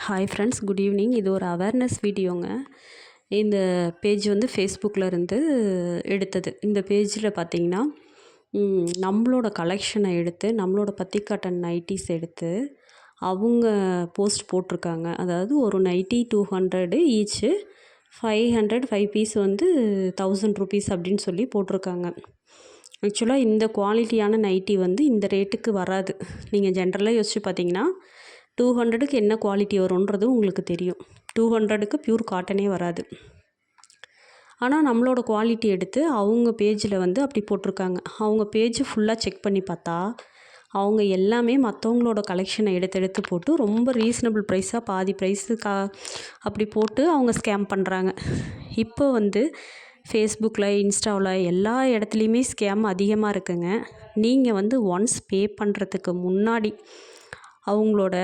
Hi friends, good evening. இது ஒரு awareness வீடியோங்க. இந்த பேஜ் வந்து ஃபேஸ்புக்கில் இருந்து எடுத்தது. இந்த பேஜில் பார்த்தீங்கன்னா நம்மளோட கலெக்ஷனை எடுத்து நம்மளோட பத்தி காட்டன் நைட்டிஸ் எடுத்து அவங்க போஸ்ட் போட்டிருக்காங்க. அதாவது ஒரு நைட்டி 200 ஈச்சு, 500 5 பீஸ் வந்து 1000 ருபீஸ் அப்படின்னு சொல்லி போட்டிருக்காங்க. ஆக்சுவலாக இந்த குவாலிட்டியான நைட்டி வந்து இந்த ரேட்டுக்கு வராது. நீங்கள் ஜென்ரலாக யோசிச்சு பார்த்தீங்கன்னா 200க்கு என்ன குவாலிட்டி வரும்ன்றது உங்களுக்கு தெரியும். 200க்கு பியூர் காட்டனே வராது. ஆனால் நம்மளோட குவாலிட்டி எடுத்து அவங்க பேஜில் வந்து அப்படி போட்டிருக்காங்க. அவங்க பேஜ் ஃபுல்லாக செக் பண்ணி பார்த்தா அவங்க எல்லாமே மற்றவங்களோட கலெக்ஷனை எடுத்து போட்டு ரொம்ப ரீசனபிள் ப்ரைஸாக பாதி ப்ரைஸுக்கா அப்படி போட்டு அவங்க ஸ்கேம் பண்ணுறாங்க. இப்போ வந்து ஃபேஸ்புக்கில், இன்ஸ்டாவில் எல்லா இடத்துலையுமே ஸ்கேம் அதிகமாக இருக்குங்க. நீங்கள் வந்து ஒன்ஸ் பே பண்ணுறதுக்கு முன்னாடி அவங்களோட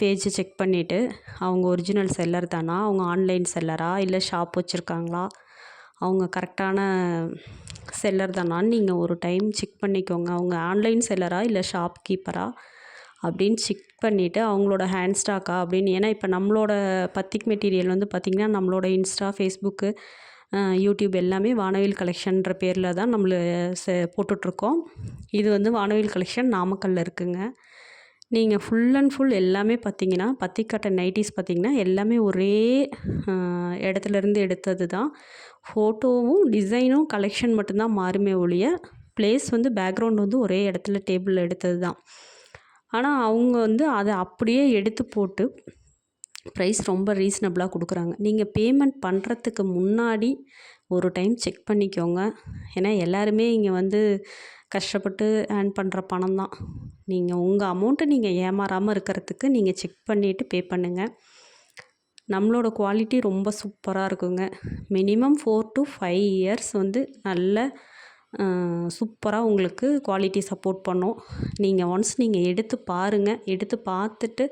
பேஜை செக் பண்ணிவிட்டு அவங்க ஒரிஜினல் செல்லர் தானா, அவங்க ஆன்லைன் செல்லரா, இல்லை ஷாப் வச்சுருக்காங்களா, அவங்க கரெக்டான செல்லர் தானான்னு நீங்கள் ஒரு டைம் செக் பண்ணிக்கோங்க. அவங்க ஆன்லைன் செல்லரா இல்லை ஷாப் கீப்பரா அப்படின்னு செக் பண்ணிவிட்டு அவங்களோட ஹேண்ட் ஸ்டாக்கா அப்படின்னு. ஏன்னா இப்போ நம்மளோட பத்திக் மெட்டீரியல் வந்து பார்த்திங்கன்னா நம்மளோட இன்ஸ்டா, ஃபேஸ்புக்கு, யூடியூப் எல்லாமே வானவில் கலெக்ஷன்ற பேரில் தான் போட்டுட்ருக்கோம். இது வந்து வானவில் கலெக்ஷன் நாமக்கல்லில் இருக்குங்க. நீங்கள் ஃபுல் அண்ட் ஃபுல் எல்லாமே பார்த்தீங்கன்னா பத்தி காட்டன் நைட்டிஸ் பார்த்திங்கன்னா எல்லாமே ஒரே இடத்துலேருந்து எடுத்தது தான். ஃபோட்டோவும் டிசைனும் கலெக்ஷன் மட்டும்தான் மாறுமே ஒழிய ப்ளேஸ் வந்து பேக்ரவுண்ட் வந்து ஒரே இடத்துல டேபிளில் எடுத்தது தான். ஆனால் அவங்க வந்து அதை அப்படியே எடுத்து போட்டு ப்ரைஸ் ரொம்ப ரீசனபிளாக கொடுக்குறாங்க. நீங்கள் பேமெண்ட் பண்ணுறதுக்கு முன்னாடி ஒரு டைம் செக் பண்ணிக்கோங்க. ஏன்னா எல்லாருமே இங்கே வந்து கஷ்டப்பட்டு ஏர்ன் பண்ணுற பணம் தான். நீங்கள் உங்கள் அமௌண்ட்டை நீங்கள் ஏமாறாமல் இருக்கிறதுக்கு நீங்கள் செக் பண்ணிவிட்டு பே பண்ணுங்கள். நம்மளோட குவாலிட்டி ரொம்ப சூப்பராக இருக்குங்க. மினிமம் 4 to 5 இயர்ஸ் வந்து நல்ல சூப்பராக உங்களுக்கு குவாலிட்டி சப்போர்ட் பண்ணும். நீங்கள் ஒன்ஸ் நீங்கள் எடுத்து பாருங்கள். எடுத்து பார்த்துட்டு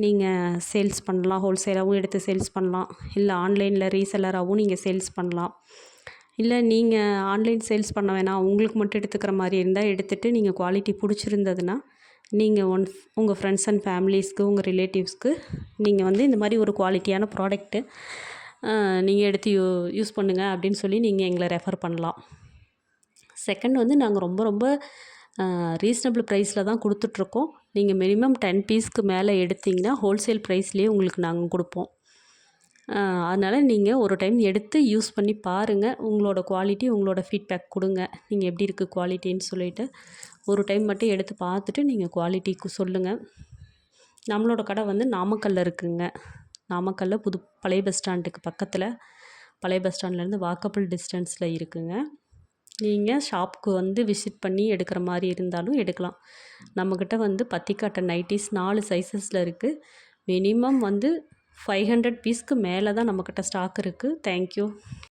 நீங்கள் சேல்ஸ் பண்ணலாம். ஹோல்சேலாகவும் எடுத்து சேல்ஸ் பண்ணலாம். இல்லை ஆன்லைனில் ரீசெல்லராகவும் நீங்கள் சேல்ஸ் பண்ணலாம். இல்லை நீங்கள் ஆன்லைன் சேல்ஸ் பண்ண வேணாம், உங்களுக்கு மட்டும் எடுத்துக்கிற மாதிரி இருந்தால் எடுத்துகிட்டு நீங்கள் குவாலிட்டி பிடிச்சிருந்ததுன்னா நீங்கள் உங்கள் ஃப்ரெண்ட்ஸ் அண்ட் ஃபேமிலிஸ்க்கு, உங்கள் ரிலேட்டிவ்ஸ்க்கு நீங்கள் வந்து இந்த மாதிரி ஒரு குவாலிட்டியான ப்ராடக்ட்டு நீங்கள் எடுத்து யூஸ் பண்ணுங்கள் அப்படின்னு சொல்லி நீங்கள் எங்களை ரெஃபர் பண்ணலாம். செகண்ட் வந்து நாங்கள் ரொம்ப ரொம்ப ரீசனபிள் ப்ரைஸில் தான் கொடுத்துட்ருக்கோம். நீங்கள் மினிமம் 10 பீஸ்க்கு மேலே எடுத்திங்கன்னா ஹோல்சேல் ப்ரைஸ்லேயே உங்களுக்கு நாங்கள் கொடுப்போம். அதனால் நீங்கள் ஒரு டைம் எடுத்து யூஸ் பண்ணி பாருங்கள். உங்களோட குவாலிட்டி, உங்களோட ஃபீட்பேக் கொடுங்க. நீங்கள் எப்படி இருக்குது குவாலிட்டின்னு சொல்லிவிட்டு ஒரு டைம் மட்டும் எடுத்து பார்த்துட்டு நீங்கள் குவாலிட்டிக்கு சொல்லுங்கள். நம்மளோட கடை வந்து நாமக்கல்லில் இருக்குதுங்க. நாமக்கல்லில் பழைய பஸ் ஸ்டாண்டுக்கு பக்கத்தில், பழைய பஸ் ஸ்டாண்ட்லேருந்து வாக்கபிள் டிஸ்டன்ஸில் இருக்குதுங்க. நீங்கள் ஷாப்புக்கு வந்து விசிட் பண்ணி எடுக்கிற மாதிரி இருந்தாலும் எடுக்கலாம். நம்மக்கிட்ட வந்து பத்தி காட்டன் நைட்டிஸ் 4 சைஸஸில் இருக்குது. மினிமம் வந்து 500 பீஸ்க்கு மேலே தான் நம்மக்கிட்ட ஸ்டாக் இருக்குது. தேங்க்யூ.